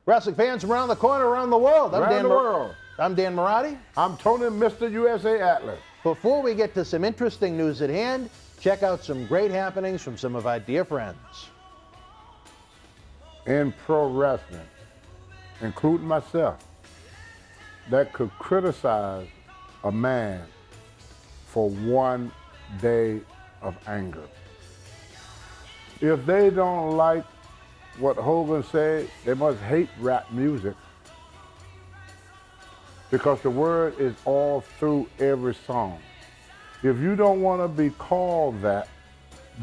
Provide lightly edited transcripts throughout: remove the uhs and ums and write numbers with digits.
Wrestling fans from around the corner, around the world. I'm Dan Marty. I'm Tony, Mr. USA Atlas. Before we get to some interesting news at hand, check out some great happenings from some of our dear friends. In pro wrestling, including myself, that could criticize a man for one day of anger. If they don't like what Hogan said, they must hate rap music, because the word is all through every song. If you don't want to be called that,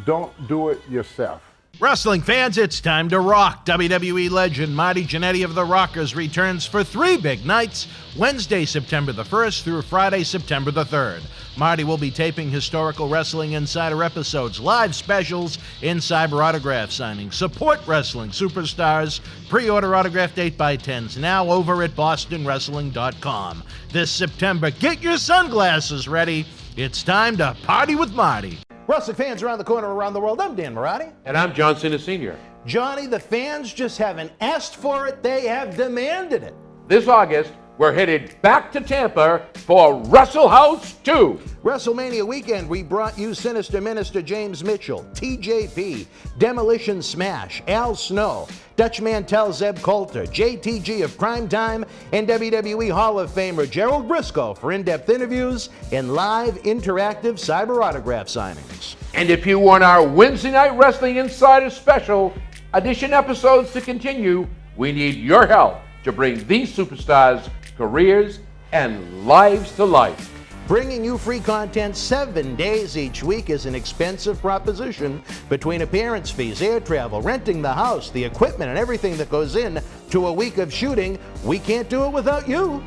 don't do it yourself. Wrestling fans, it's time to rock. WWE legend Marty Jannetty of the Rockers returns for 3 big nights, Wednesday, September the 1st through Friday, September the 3rd. Marty will be taping historical Wrestling Insider episodes, live specials, Insider autograph signings, support wrestling superstars, pre-order autographed 8x10s now over at bostonwrestling.com. This September, get your sunglasses ready. It's time to party with Marty. Wrestling fans around the corner, around the world, I'm Dan Marty. And I'm John Cena Sr. Johnny, the fans just haven't asked for it, they have demanded it. This August, we're headed back to Tampa for Wrestle House 2. WrestleMania weekend, we brought you Sinister Minister James Mitchell, TJP, Demolition Smash, Al Snow, Dutch Mantel Zeb Coulter, JTG of Primetime, and WWE Hall of Famer Gerald Briscoe for in-depth interviews and live interactive cyber autograph signings. And if you want our Wednesday Night Wrestling Insider Special Edition episodes to continue, we need your help to bring these superstars' careers and lives to life. Bringing you free content 7 days each week is an expensive proposition. Between appearance fees, air travel, renting the house, the equipment, and everything that goes in to a week of shooting, we can't do it without you.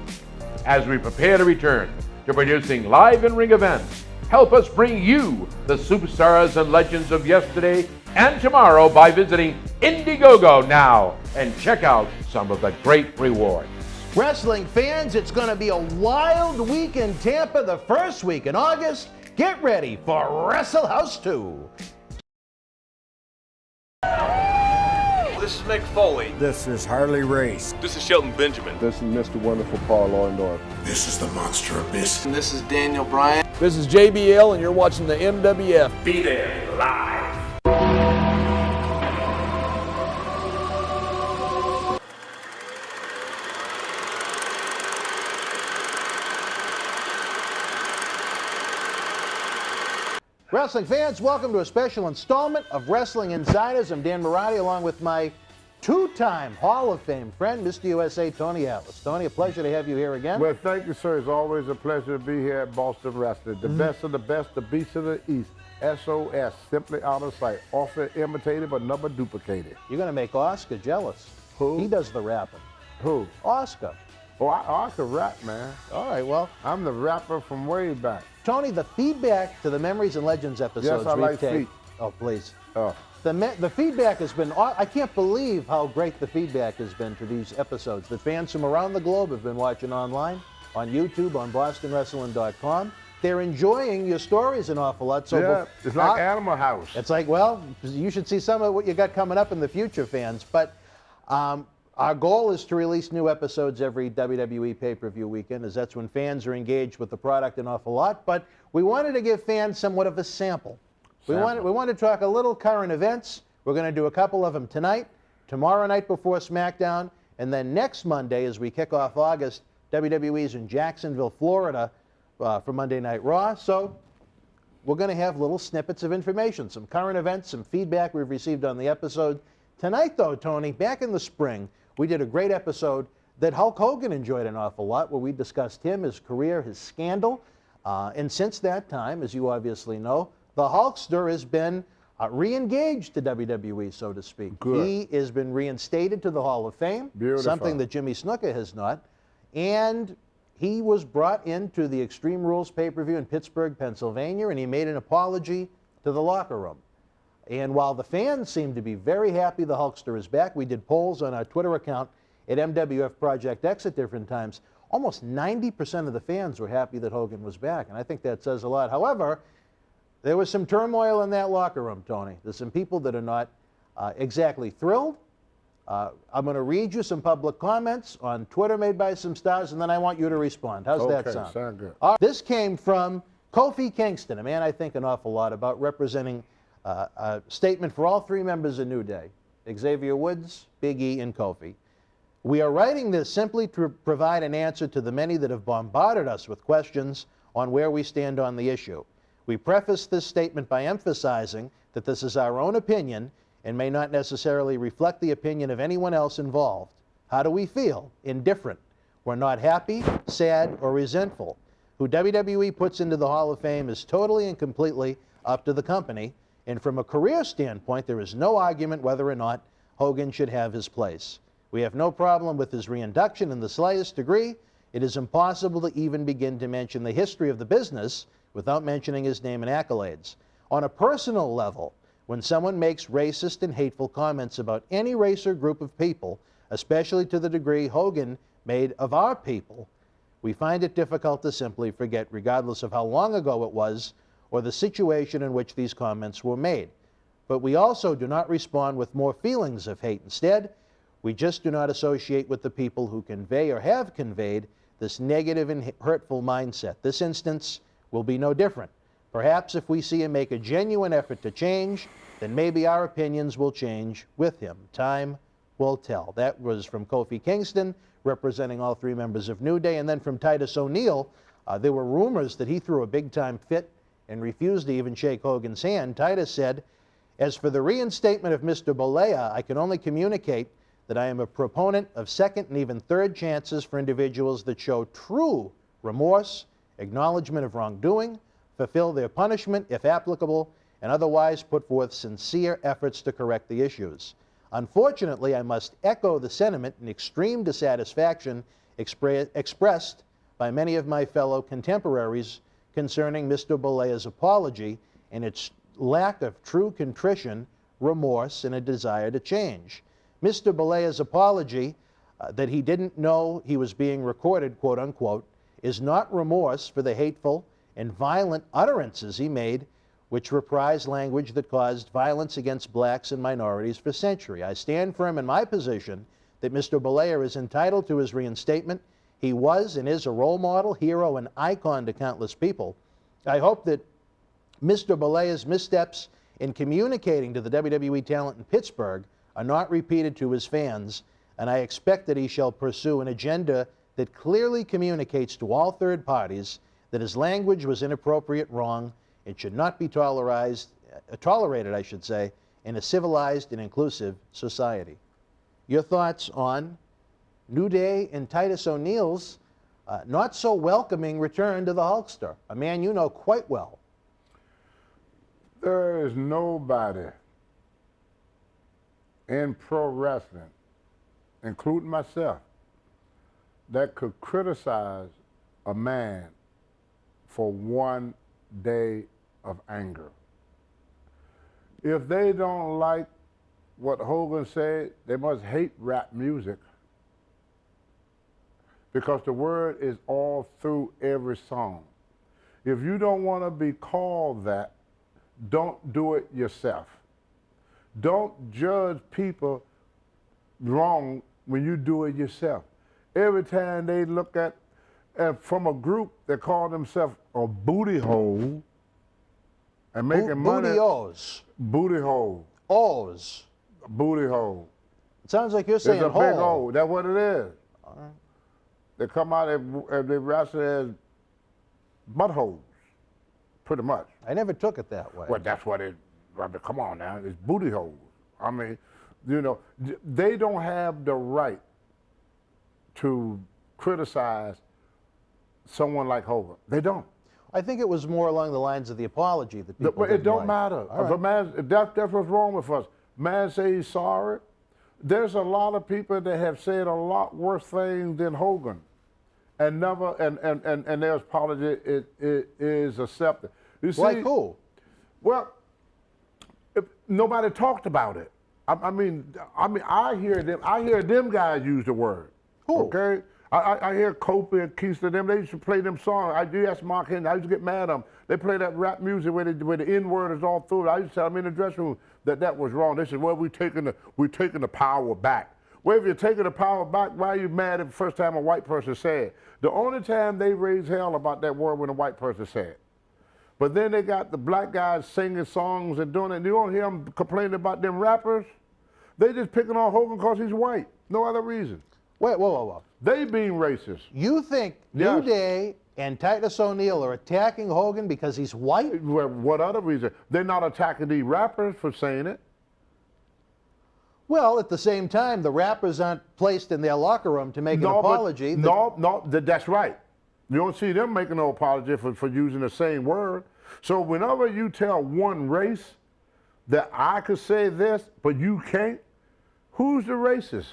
As we prepare to return to producing live in-ring events, help us bring you the superstars and legends of yesterday and tomorrow by visiting Indiegogo now and check out some of the great rewards. Wrestling fans, it's going to be a wild week in Tampa the first week in August. Get ready for Wrestle House 2. This is Mick Foley. This is Harley Race. This is Shelton Benjamin. This is Mr. Wonderful Paul Orndorff. This is the Monster Abyss. And this is Daniel Bryan. This is JBL, and you're watching the MWF. Be there live. Wrestling fans, welcome to a special installment of Wrestling Insiders. I'm Dan Marty, along with my two-time Hall of Fame friend, Mr. USA, Tony Atlas. Tony, a pleasure to have you here again. Well, thank you, sir. It's always a pleasure to be here at Boston Wrestling. The best of the best, the beast of the East. SOS, simply out of sight. Often imitated, but never duplicated. You're going to make Oscar jealous. Who? He does the rapping. Who? Oscar. Oh, I can rap, man. All right, well. I'm the rapper from way back. Tony, the feedback to the Memories and Legends episodes Yes, I like feet. Oh, please. Oh. The feedback has been, I can't believe how great the feedback has been to these episodes. The fans from around the globe have been watching online, on YouTube, on bostonwrestling.com. They're enjoying your stories an awful lot. So yeah, it's like Animal House. It's like, well, you should see some of what you got coming up in the future, fans. But our goal is to release new episodes every WWE pay-per-view weekend, as that's when fans are engaged with the product an awful lot. But we wanted to give fans somewhat of a sample. We wanted to talk a little current events. We're going to do a couple of them tonight, tomorrow night before SmackDown, and then next Monday as we kick off August, WWE's in Jacksonville, Florida for Monday Night Raw. So we're going to have little snippets of information, some current events, some feedback we've received on the episode. Tonight, though, Tony, back in the spring, we did a great episode that Hulk Hogan enjoyed an awful lot, where we discussed him, his career, his scandal. And since that time, as you obviously know, the Hulkster has been re-engaged to WWE, so to speak. Good. He has been reinstated to the Hall of Fame, Beautiful. Something that Jimmy Snuka has not. And he was brought into the Extreme Rules pay-per-view in Pittsburgh, Pennsylvania, and he made an apology to the locker room. And while the fans seem to be very happy the Hulkster is back, we did polls on our Twitter account at MWF Project X at different times. Almost 90% of the fans were happy that Hogan was back, and I think that says a lot. However, there was some turmoil in that locker room, Tony. There's some people that are not exactly thrilled. I'm going to read you some public comments on Twitter made by some stars, and then I want you to respond. How's that sound? Okay, sound good. This came from Kofi Kingston, a man I think an awful lot about, representing a statement for all three members of New Day, Xavier Woods, Big E, and Kofi. We are writing this simply to provide an answer to the many that have bombarded us with questions on where we stand on the issue. We preface this statement by emphasizing that this is our own opinion and may not necessarily reflect the opinion of anyone else involved. How do we feel? Indifferent. We're not happy, sad, or resentful. Who WWE puts into the Hall of Fame is totally and completely up to the company, and from a career standpoint, there is no argument whether or not Hogan should have his place. We have no problem with his reinduction in the slightest degree. It is impossible to even begin to mention the history of the business without mentioning his name and accolades. On a personal level, when someone makes racist and hateful comments about any race or group of people, especially to the degree Hogan made of our people, we find it difficult to simply forget, regardless of how long ago it was or the situation in which these comments were made. But we also do not respond with more feelings of hate. Instead, we just do not associate with the people who convey or have conveyed this negative and hurtful mindset. This instance will be no different. Perhaps if we see him make a genuine effort to change, then maybe our opinions will change with him. Time will tell. That was from Kofi Kingston, representing all three members of New Day. And then from Titus O'Neil, there were rumors that he threw a big-time fit and refused to even shake Hogan's hand. Titus said, "As for the reinstatement of Mr. Bollea, I can only communicate that I am a proponent of second and even third chances for individuals that show true remorse, acknowledgement of wrongdoing, fulfill their punishment if applicable, and otherwise put forth sincere efforts to correct the issues. Unfortunately, I must echo the sentiment and extreme dissatisfaction expressed by many of my fellow contemporaries concerning Mr. Bollea's apology and its lack of true contrition, remorse, and a desire to change. Mr. Bollea's apology that he didn't know he was being recorded, quote unquote, is not remorse for the hateful and violent utterances he made, which reprised language that caused violence against blacks and minorities for centuries. I stand firm in my position that Mr. Bollea is entitled to his reinstatement. He was and is a role model, hero, and icon to countless people. I hope that Mr. Bollea's missteps in communicating to the WWE talent in Pittsburgh are not repeated to his fans, and I expect that he shall pursue an agenda that clearly communicates to all third parties that his language was inappropriate, wrong, and should not be tolerated, I should say, in a civilized and inclusive society." Your thoughts on New Day and Titus O'Neil's not so welcoming return to the Hulkster, a man you know quite well? There is nobody in pro wrestling, including myself, that could criticize a man for one day of anger. If they don't like what Hogan said, they must hate rap music, because the word is all through every song. If you don't want to be called that, don't do it yourself. Don't judge people wrong when you do it yourself. Every time they look at from a group that call themselves a booty hole and making money. Booty-O's. Booty hole. O's. Booty hole. It sounds like you're saying It's a hole. big hole. That's what it is. All right. They come out and they wrestle as buttholes, pretty much. I never took it that way. Well, that's what it, I mean, come on now, it's booty holes. I mean, you know, they don't have the right to criticize someone like Hogan. They don't. I think it was more along the lines of the apology that people But it didn't don't like. matter. All If a right. man, that's what's wrong with us. Man say he's sorry. There's a lot of people that have said a lot worse things than Hogan, and never, and their apology is accepted. You see, Like who? well, nobody talked about it. I mean, I hear them guys use the word. Who? Okay, I hear Kofi and Kingston, them, they used to play them songs. I do ask Mark Henry, I used to get mad at them. They play that rap music where the N-word is all through it. I used to tell them in the dressing room that was wrong. They said, well, we're taking the power back. Well, if you're taking the power back, why are you mad at the first time a white person said it? The only time they raised hell about that word when a white person said it. But then they got the black guys singing songs and doing it. You don't hear them complaining about them rappers. They just picking on Hogan because he's white. No other reason. Wait, whoa. They being racist. You think New Day and Titus O'Neil are attacking Hogan because he's white? Well, what other reason? They're not attacking these rappers for saying it. Well, at the same time, the rappers aren't placed in their locker room to make an apology. That's right. You don't see them making no apology for using the same word. So whenever you tell one race that I could say this, but you can't, who's the racist?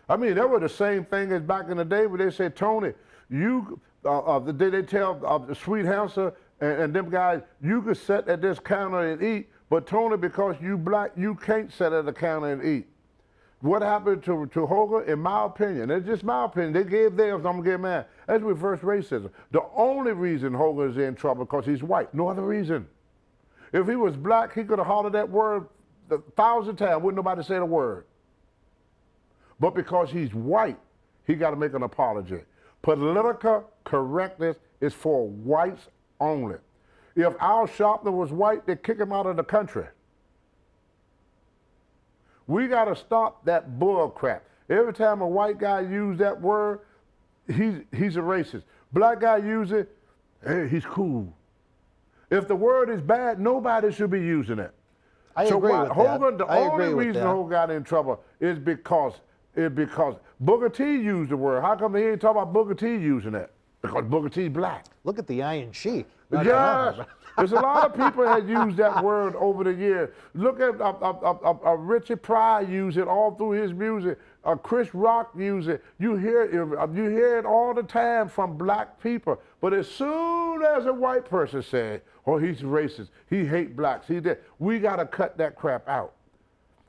I mean, they were the same thing as back in the day where they said, Tony, you, they tell Sweet Hansa and them guys, you could sit at this counter and eat, but Tony, because you black, you can't sit at the counter and eat. What happened to Hogan, in my opinion, it's just my opinion, they gave theirs, I'm gonna get mad. That's reverse racism. The only reason Hogan is in trouble because he's white, no other reason. If he was black, he could have hollered that word 1,000 times, wouldn't nobody say the word. But because he's white, he got to make an apology. Political correctness is for whites only. If Al Sharpton was white, they'd kick him out of the country. We got to stop that bull crap. Every time a white guy uses that word, he's a racist. Black guy use it, hey, he's cool. If the word is bad, nobody should be using it. I agree with Hogan, that. the only reason Hogan got in trouble is because Booker T used the word. How come he ain't talking about Booker T using it? Because Booker T's black. Look at the Iron Sheik. Yes. There's a lot of people that use that word over the years. Look at Richie Pryor use it all through his music. Chris Rock use it. You hear it all the time from black people. But as soon as a white person says, "Oh, he's racist. He hate blacks. He did," we got to cut that crap out.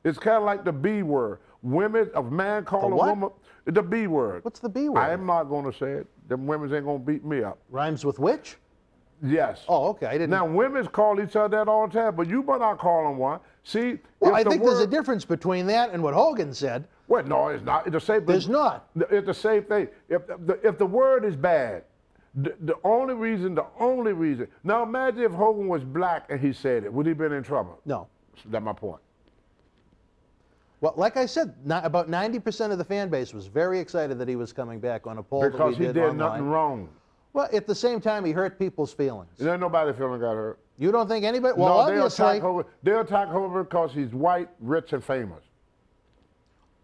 It's kind of like the B word. A man call a woman the B word. What's the B word? I am not going to say it. Them women ain't going to beat me up. Rhymes with which? Yes. Oh, okay. I didn't. Now, women call each other that all the time, but you better not call them one. See, well, I think there's a difference between that and what Hogan said. Well, no, it's not. It's the same thing. There's not. It's the same thing. If the word is bad, the only reason. Now, imagine if Hogan was black and he said it. Would he been in trouble? No. That's my point. Well, like I said, about 90% of the fan base was very excited that he was coming back on a poll because that we he did online. Nothing wrong. Well, at the same time, he hurt people's feelings. There ain't nobody feeling got hurt. You don't think anybody? Well, no, obviously. They'll attack Hogan because he's white, rich, and famous.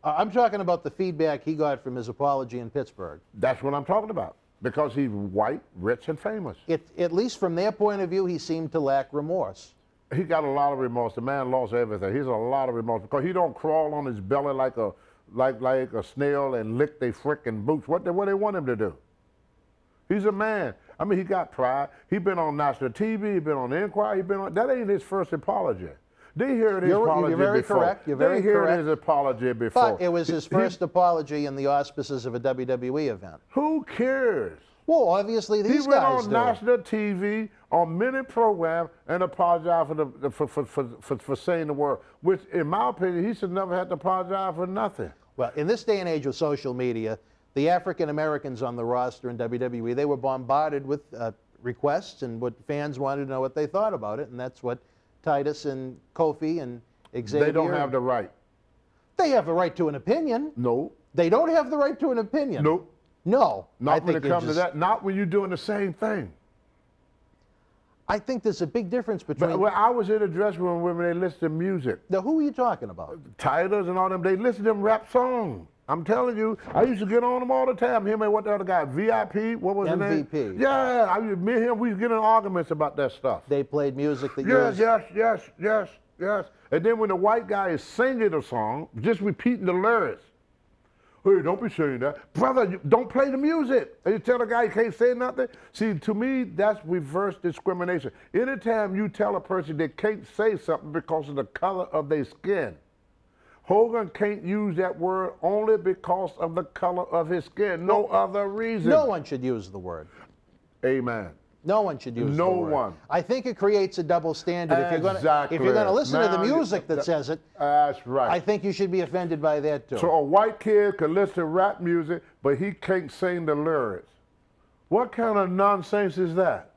I'm talking about the feedback he got from his apology in Pittsburgh. That's what I'm talking about. Because he's white, rich, and famous. At least from their point of view, he seemed to lack remorse. He got a lot of remorse. The man lost everything. He's a lot of remorse because he don't crawl on his belly like a snail and lick their frickin' boots. What they want him to do? He's a man. I mean, he got pride. He been on national TV. He been on the Inquiry. That ain't his first apology. They heard his apology You're very before. correct. You're very correct. They heard his apology before. But it was his first apology in the auspices of a WWE event. Who cares? Well, obviously these guys do. He went on national TV, on many programs, and apologized for saying the word, which, in my opinion, he should never have to apologize for nothing. Well, in this day and age of social media, the African Americans on the roster in WWE, they were bombarded with requests and what fans wanted to know what they thought about it, and that's what Titus and Kofi and Xavier... They don't have the right. They have the right to an opinion. No. They don't have the right to an opinion. Nope. No. Not when it comes to that. Not when you're doing the same thing. I think there's a big difference between... But, well, I was in the dressing room when they listened to music. Now, who are you talking about? Titus and all them, they listen to them rap songs. I'm telling you, I used to get on them all the time. Him and what the other guy, VIP, what was his name? MVP. Yeah, me and him, we was getting in arguments about that stuff. They played music that Yes. And then when the white guy is singing a song, just repeating the lyrics, hey, don't be saying that. Brother, don't play the music. And you tell the guy he can't say nothing. See, to me, that's reverse discrimination. Anytime you tell a person they can't say something because of the color of their skin, Hogan can't use that word only because of the color of his skin. No other reason. No one should use the word. Amen. No one should use No the word. one. I think it creates a double standard. Exactly. If you're going to listen to the Now, music that says it, that's right. I think you should be offended by that too. So a white kid can listen to rap music, but he can't sing the lyrics. What kind of nonsense is that?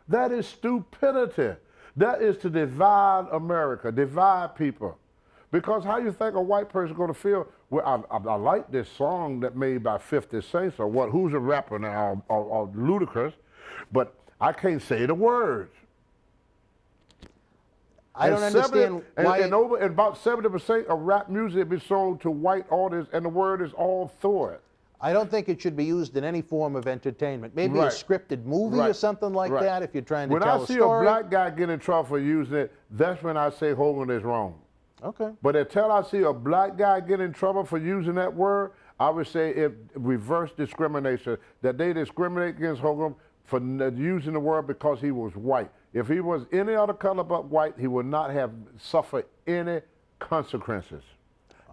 That is stupidity. That is to divide America, divide people. Because how you think a white person is going to feel? Well, I like this song that made by 50 Cent or what? Who's a rapper now? Or Ludacris, but I can't say the words. I don't understand why. And about 70% of rap music is sold to white audience, and the word is all through it. I don't think it should be used in any form of entertainment. Maybe Right. a scripted movie or something like Right. that if you're trying to when tell I a see story. a black guy get in trouble for using it, that's when I say Hogan is wrong. Okay. But until I see a black guy get in trouble for using that word, I would say it reverse discrimination, that they discriminate against Hogan for using the word because he was white. If he was any other color but white, he would not have suffered any consequences.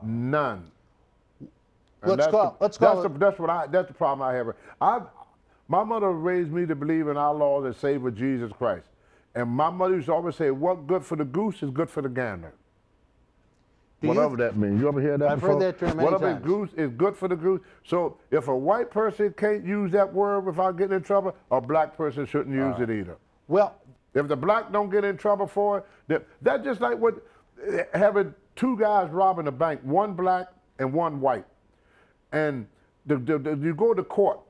None. And Let's call that's the problem I have. My mother raised me to believe in our Lord and Savior Jesus Christ. And my mother used to always say, what good for the goose is good for the gander. Whatever that means. You ever hear that I've before? heard that term many Whatever times. goose is good for the goose. So if a white person can't use that word without getting in trouble, a black person shouldn't use it either. Well, If the black don't get in trouble for it, that's just like what having two guys robbing a bank, one black and one white. And you go to court.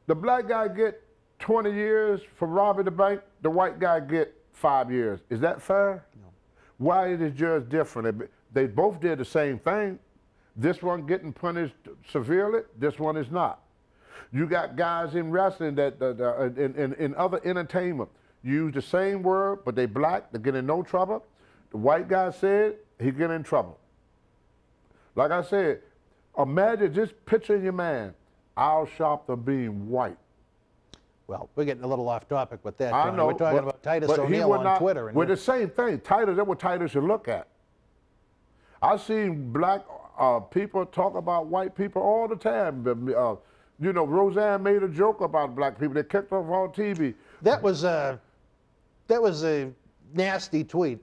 The black guy get 20 years for robbing the bank. The white guy get 5 years. Is that fair? No. Why is the judge different? They both did the same thing. This one getting punished severely. This one is not. You got guys in wrestling that in other entertainment use the same word, but they black. They get in no trouble. The white guy said he get in trouble. Like I said, imagine just picturing your man, Al Sharpton being white. well, we're getting a little off topic with that, I Tony. know. We're talking about Titus but he O'Neil would on not, Twitter. And well, the same thing. Titus, that's what Titus should look at. I've seen black people talk about white people all the time. You know, Roseanne made a joke about black people. They kicked off on TV. that was a nasty tweet.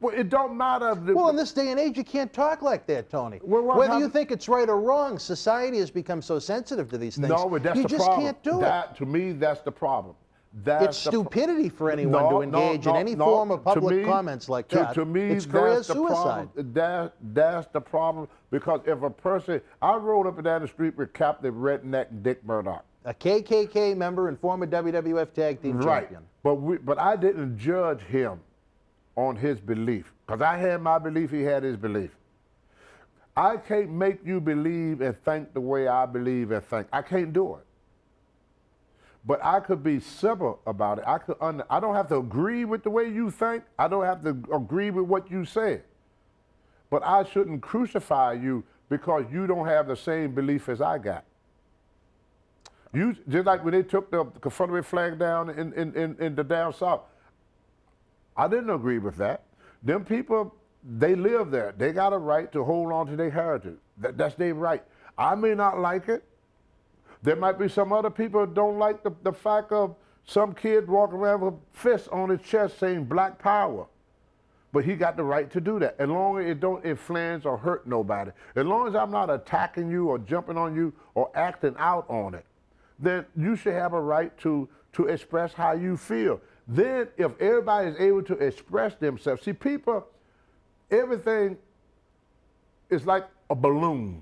Well, it don't matter. Well, in this day and age, you can't talk like that, Tony. Well, Whether you think it's right or wrong, society has become so sensitive to these things. No, but that's you the just problem. can't do That, to me, that's the problem. It's stupidity for anyone to engage in any form of public comments like that. To me, it's career that's the suicide. problem. That's the problem, because if a person, I rode up and down the street with Captain Redneck Dick Murdoch. A KKK member and former WWF Tag Team Champion. But I didn't judge him on his belief, because I had my belief, he had his belief. I can't make you believe and think the way I believe and think. I can't do it. But I could be civil about it. I don't have to agree with the way you think. I don't have to agree with what you say. But I shouldn't crucify you because you don't have the same belief as I got. You, just like when they took the Confederate flag down in the down south, I didn't agree with that. Them people, they live there. They got a right to hold on to their heritage. That's their right. I may not like it. There might be some other people that don't like the fact of some kid walking around with a fist on his chest saying Black Power. But he got the right to do that, as long as it don't influence or hurt nobody. As long as I'm not attacking you or jumping on you or acting out on it, then you should have a right to express how you feel. Then if everybody is able to express themselves, see, people, everything is like a balloon.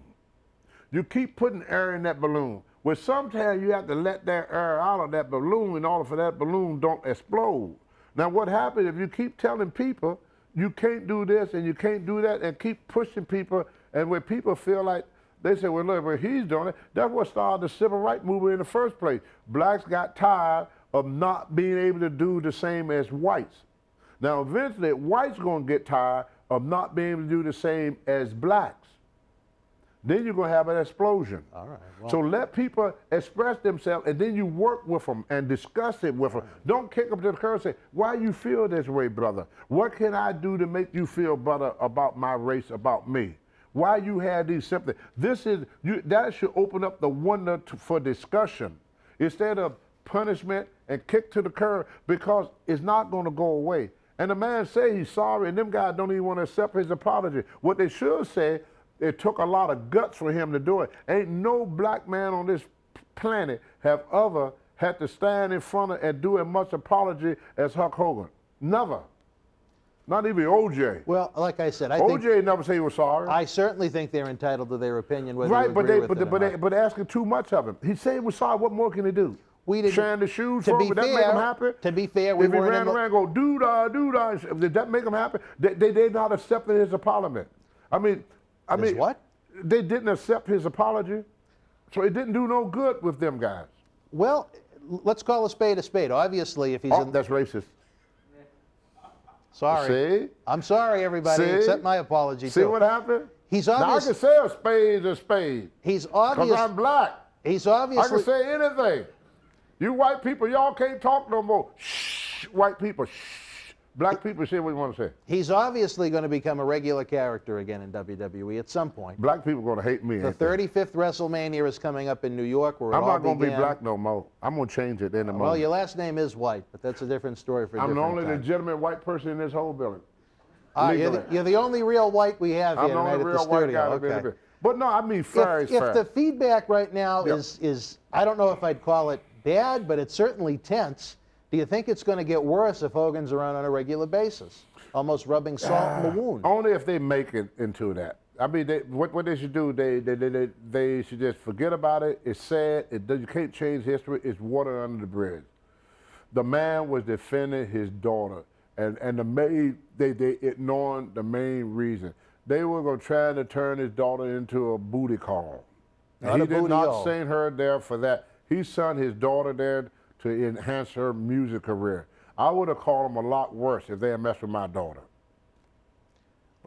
You keep putting air in that balloon. Well, sometimes you have to let that air out of that balloon in order for that balloon don't explode. Now what happens if you keep telling people you can't do this and you can't do that and keep pushing people, and when people feel like, they say, well, look, well, he's doing it. That's what started the civil rights movement in the first place. Blacks got tired of not being able to do the same as whites. Now, eventually, whites going to get tired of not being able to do the same as blacks. Then you're going to have an explosion. All right. Well, So let people express themselves, and then you work with them and discuss it with them. Don't kick them to the curb and say, why you feel this way, brother? What can I do to make you feel better about my race, about me? Why you have these symptoms? That should open up the window for discussion. Instead of punishment and kicked to the curb because it's not going to go away. And the man say he's sorry, and them guys don't even want to accept his apology. What they should say, it took a lot of guts for him to do it. Ain't no black man on this planet have ever had to stand in front of and do as much apology as Hulk Hogan. Never. Not even OJ. Well, like I said, I OJ think never say he was sorry. I certainly think they're entitled to their opinion, whether Right, you but agree they with it or not. but asking too much of him. He said he was sorry. What more can he do? We didn't. Sharing the shoes To for be him, would that make fair, him happy? to be fair, we if he weren't in ran the- around and go doo-dah, doo-dah, did that make him happy? They not accepting his apology. I mean, what? They didn't accept his apology, so it didn't do no good with them guys. Well, let's call a spade a spade. Obviously, if he's Oh, in, that's racist. sorry, See? I'm sorry, everybody. See? Accept my apology See too. what happened? He's Now I obvious. can say a spade is a spade, He's because obvious. I'm black. He's I obviously. can say anything. You white people, y'all can't talk no more. Shh, white people, shh. Black people say what you want to say. He's obviously going to become a regular character again in WWE at some point. Black people going to hate me. The ain't they? 35th WrestleMania is coming up in New York, where it I'm all not going to be began. black no more. I'm going to change it in a Well, moment. your last name is White, but that's a different story for a I'm the different only time. legitimate white person in this whole building. You're legally. the only real white we have I'm here the only tonight at the real white studio. guy. Okay. Okay. But no, I mean fair is If fair. the feedback right now Yep. is, I don't know if I'd call it bad, but it's certainly tense. Do you think it's going to get worse if Hogan's around on a regular basis, almost rubbing salt in the wound? Only if they make it into that. I mean, what they should do, they should just forget about it. It's sad. You can't change history. It's water under the bridge. The man was defending his daughter, and the maid, they ignored the main reason. They were going to try to turn his daughter into a booty call. Not He a did booty not hole. send her there for that. He sent his daughter there to enhance her music career. I would have called him a lot worse if they had messed with my daughter.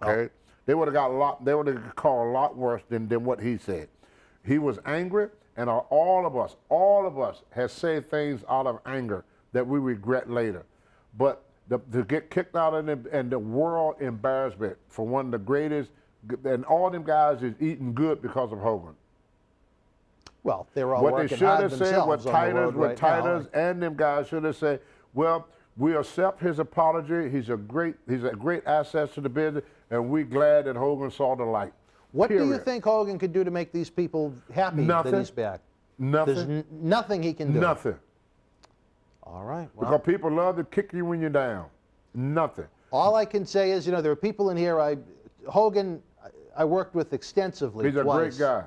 Okay? They would have got a lot. They would have called a lot worse than what he said. He was angry, and all of us has said things out of anger that we regret later. But to get kicked out of them and the world embarrassment for one of the greatest, and all them guys is eating good because of Hogan. Well, they're all What they working should hard have said, themselves what on the road right now. Titus and them guys should have said, well, we accept his apology. He's a great asset to the business, and we're glad that Hogan saw the light. What do you Period. think Hogan could do to make these people happy Nothing. that he's back? Nothing. There's nothing he can do. Nothing. All right. Well, Because people love to kick you when you're down. Nothing. all I can say is, there are people in here. Hogan, I worked with extensively. He's a twice. great guy.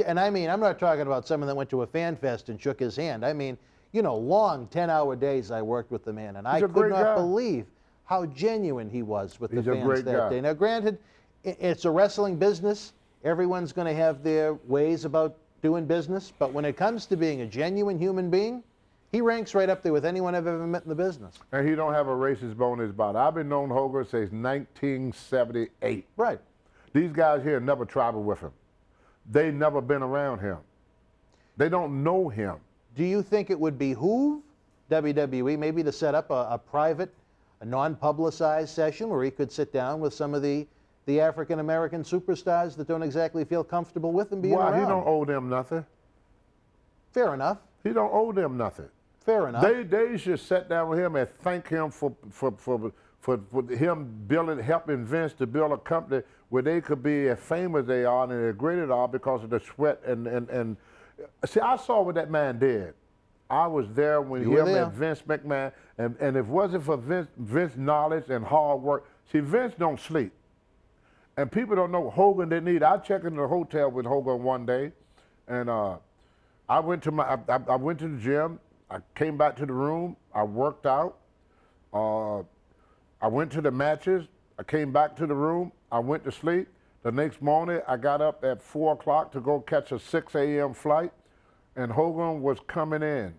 And I mean, I'm not talking about someone that went to a Fanfest and shook his hand. I mean, long 10-hour days I worked with the man, and I He's a could great not guy. believe how genuine he was with He's the a fans great that guy. day. Now, granted, it's a wrestling business. Everyone's going to have their ways about doing business, but when it comes to being a genuine human being, he ranks right up there with anyone I've ever met in the business. And he don't have a racist bone in his body. I've been known Hogan since 1978. Right. These guys here never traveled with him. They never been around him. They don't know him. Do you think it would behoove WWE maybe to set up a private, a non-publicized session where he could sit down with some of the African-American superstars that don't exactly feel comfortable with him being Why? around? He don't owe them nothing. Fair enough. He don't owe them nothing. Fair enough. They should sit down with him and thank him for him helping Vince to build a company where they could be as famous as they are and as great as they are because of the sweat and see, I saw what that man did. I was there when You were him there. and Vince McMahon, and if it wasn't for Vince knowledge and hard work, see, Vince don't sleep. And people don't know Hogan didn't eat. I checked into the hotel with Hogan one day, and I went to the gym. I came back to the room. I worked out. I went to the matches. I came back to the room. I went to sleep. The next morning, I got up at 4 o'clock to go catch a 6 a.m. flight, and Hogan was coming in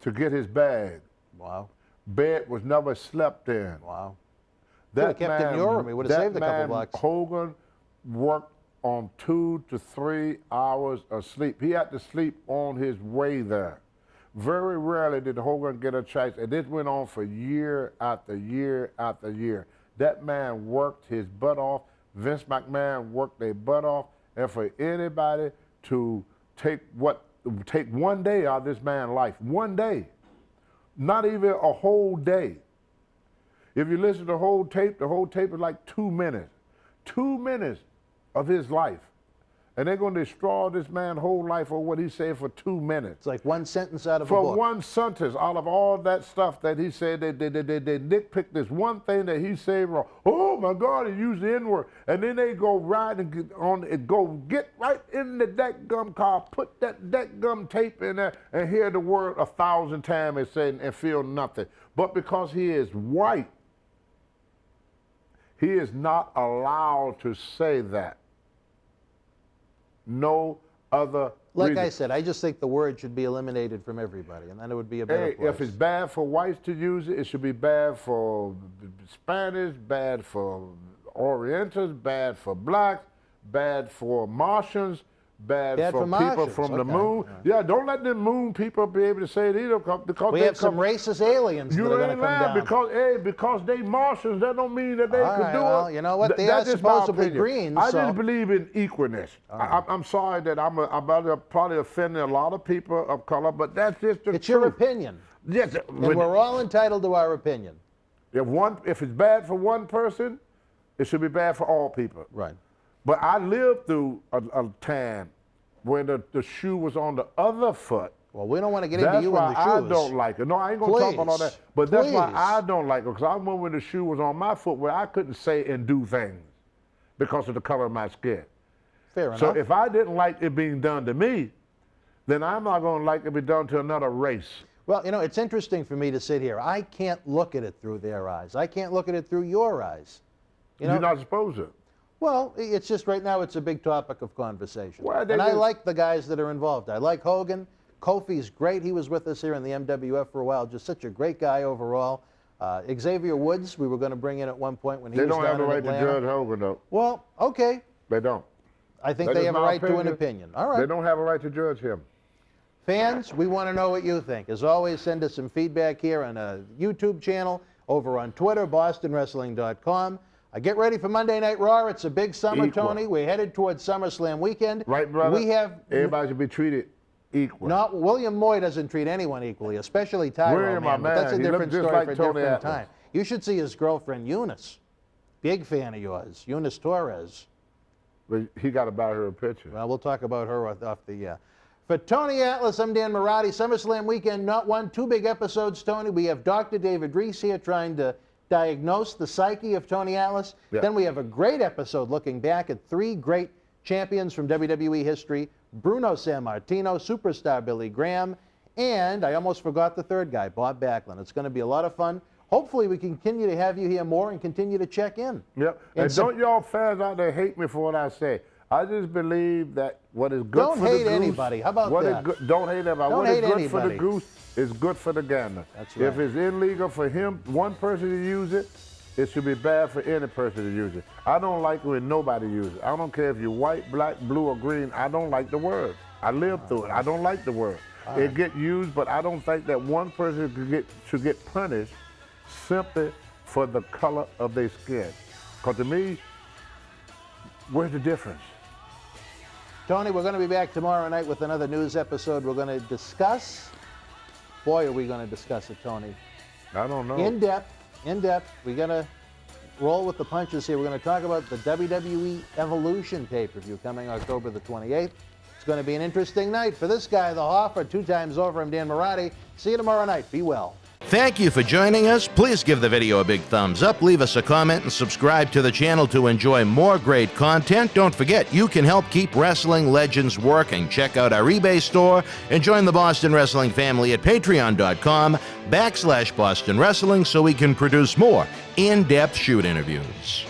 to get his bag. Wow. Bed was never slept in. Wow. That Could've kept it in your room. He would've saved a couple bucks. Hogan worked on 2 to 3 hours of sleep. He had to sleep on his way there. Very rarely did Hogan get a chance, and this went on for year after year after year. That man worked his butt off. Vince McMahon worked their butt off, and for anybody to take what take one day out of this man's life. One day. Not even a whole day. If you listen to the whole tape is like 2 minutes. 2 minutes of his life. And they're going to destroy this man's whole life for what he said for 2 minutes. It's like one sentence out of a For book. one sentence out of all that stuff that he said, they nitpick this one thing that he said wrong. Oh my God, he used the N-word. And then they go right and get right in the deck gum car, put that deck gum tape in there and hear the word 1,000 times and say and feel nothing. But because he is white, he is not allowed to say that. No other Like reason. I said, I just think the word should be eliminated from everybody, and then it would be a better place. If it's bad for whites to use it, it should be bad for Spanish, bad for Orientals, bad for blacks, bad for Martians, bad for people Martians, from the okay. moon. Yeah, don't let the moon people be able to say it either, because We have some racist aliens that are going to come down. because they Martians, that don't mean that they All could right, do well, it. you know what? They That's are just my supposedly opinion. green, I so- just believe in equalness. I'm sorry that I'm probably offending a lot of people of color, but that's just the It's your truth. opinion, Yes, and we're all entitled to our opinion. if it's bad for one person, it should be bad for all people. Right. But I lived through a time when the shoe was on the other foot. Well, we don't want to get into That's you why and the I shoes. don't like it. No, I ain't gonna talk about all that. Please, But that's why please. I don't like it, because I remember when the shoe was on my foot where I couldn't say and do things because of the color of my skin. Fair So enough. if I didn't like it being done to me, then I'm not gonna like it be done to another race. Well, you know, it's interesting for me to sit here. I can't look at it through their eyes. I can't look at it through your eyes. You know, You're not supposed to. well, it's just right now it's a big topic of conversation. Well, they and I just- like the guys that are involved. I like Hogan. Kofi's great. He was with us here in the MWF for a while. Just such a great guy overall. Xavier Woods, we were going to bring in at one point when he They was don't down have the in right to Atlanta. judge Hogan, though. Well, okay. They don't. I think That they is have a my right to an opinion. All right. They don't have a right to judge him. Fans, we want to know what you think. As always, send us some feedback here on a YouTube channel, over on Twitter, bostonwrestling.com. Get ready for Monday Night Raw. It's a big summer, Equal. Tony. We're headed towards SummerSlam weekend. Right, brother? We have Everybody should be treated equal. not William Moy doesn't treat anyone equally, especially Tyro William, my Man, but that's a man, he different looked just story like for a Tony different Atlas. time. You should see his girlfriend Eunice. Big fan of yours, Eunice Torres. But he got to buy her a picture. Well, we'll talk about her off the. For Tony Atlas, I'm Dan Marati. SummerSlam weekend, not one, two big episodes, Tony. We have Dr. David Reese here trying to diagnose the psyche of Tony Atlas. Yeah. Then we have a great episode looking back at three great champions from WWE history: Bruno Sammartino, superstar Billy Graham, and I almost forgot the third guy, Bob Backlund. It's going to be a lot of fun. Hopefully, we continue to have you here more and continue to check in. Yep. And And so- don't y'all fans out there hate me for what I say. I just believe that what is good Don't for the hate goose. anybody. How about what that? Is good, don't hate anybody. Don't What is hate good for the anybody. goose is good for the gander. That's If right. it's illegal for him, one person to use it, it should be bad for any person to use it. I don't like when nobody uses it. I don't care if you're white, black, blue, or green. I don't like the word. I lived through it. I don't like the word. It get used, but I don't think that one person should get punished simply for the color of their skin. Because to me, where's the difference? Tony, we're going to be back tomorrow night with another news episode. We're going to discuss, boy, are we going to discuss it, Tony. I don't know. In depth. We're going to roll with the punches here. We're going to talk about the WWE Evolution pay-per-view coming October the 28th. It's going to be an interesting night. For this guy, the Hoffer, 2 times over, I'm Dan Marati. See you tomorrow night. Be well. Thank you for joining us. Please give the video a big thumbs up, leave us a comment, and subscribe to the channel to enjoy more great content. Don't forget, you can help keep wrestling legends working. Check out our eBay store and join the Boston Wrestling family at patreon.com/Boston Wrestling so we can produce more in-depth shoot interviews.